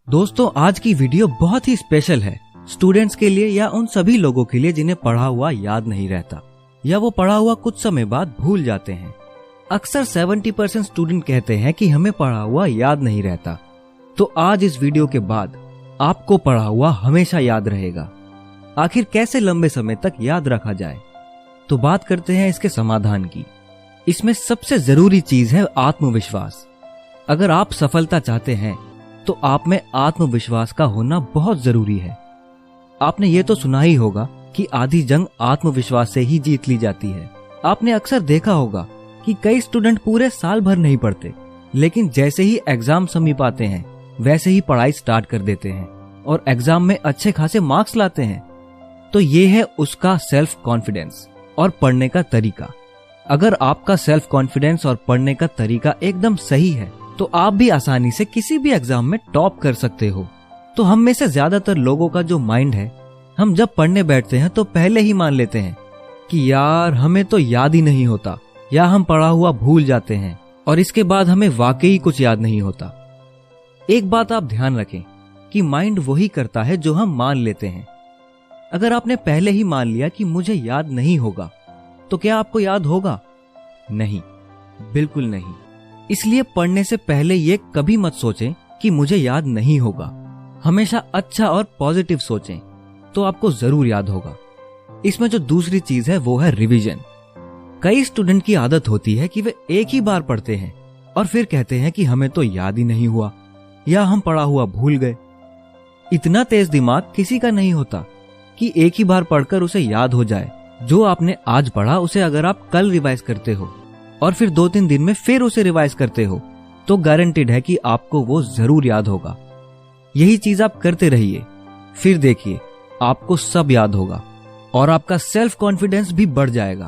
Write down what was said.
दोस्तों, आज की वीडियो बहुत ही स्पेशल है स्टूडेंट्स के लिए या उन सभी लोगों के लिए जिन्हें पढ़ा हुआ याद नहीं रहता या वो पढ़ा हुआ कुछ समय बाद भूल जाते हैं। अक्सर 70% स्टूडेंट कहते हैं कि हमें पढ़ा हुआ याद नहीं रहता। तो आज इस वीडियो के बाद आपको पढ़ा हुआ हमेशा याद रहेगा। आखिर कैसे लंबे समय तक याद रखा जाए? तो बात करते हैं इसके समाधान की। इसमें सबसे जरूरी चीज है आत्मविश्वास। अगर आप सफलता चाहते हैं तो आप में आत्मविश्वास का होना बहुत जरूरी है। आपने ये तो सुना ही होगा कि आधी जंग आत्मविश्वास से ही जीत ली जाती है। आपने अक्सर देखा होगा कि कई स्टूडेंट पूरे साल भर नहीं पढ़ते, लेकिन जैसे ही एग्जाम समीप आते हैं वैसे ही पढ़ाई स्टार्ट कर देते हैं और एग्जाम में अच्छे खासे मार्क्स लाते हैं। तो ये है उसका सेल्फ कॉन्फिडेंस और पढ़ने का तरीका। अगर आपका सेल्फ कॉन्फिडेंस और पढ़ने का तरीका एकदम सही है तो आप भी आसानी से किसी भी एग्जाम में टॉप कर सकते हो। तो हम में से ज्यादातर लोगों का जो माइंड है, हम जब पढ़ने बैठते हैं तो पहले ही मान लेते हैं कि यार हमें तो याद ही नहीं होता, या हम पढ़ा हुआ भूल जाते हैं और इसके बाद हमें वाकई कुछ याद नहीं होता। एक बात आप ध्यान रखें कि माइंड वही करता है जो हम मान लेते हैं। अगर आपने पहले ही मान लिया कि मुझे याद नहीं होगा, तो क्या आपको याद होगा? नहीं, बिल्कुल नहीं। इसलिए पढ़ने से पहले ये कभी मत सोचें कि मुझे याद नहीं होगा। हमेशा अच्छा और पॉजिटिव सोचें, तो आपको जरूर याद होगा। इसमें जो दूसरी चीज है वो है रिवीजन। कई स्टूडेंट की आदत होती है कि वे एक ही बार पढ़ते हैं और फिर कहते हैं कि हमें तो याद ही नहीं हुआ या हम पढ़ा हुआ भूल गए। इतना तेज दिमाग किसी का नहीं होता कि एक ही बार पढ़कर उसे याद हो जाए। जो आपने आज पढ़ा उसे अगर आप कल रिवाइज करते हो और फिर 2-3 दिन में फिर उसे रिवाइज करते हो तो गारंटीड है कि आपको वो जरूर याद होगा। यही चीज आप करते रहिए, फिर देखिए आपको सब याद होगा और आपका सेल्फ कॉन्फिडेंस भी बढ़ जाएगा।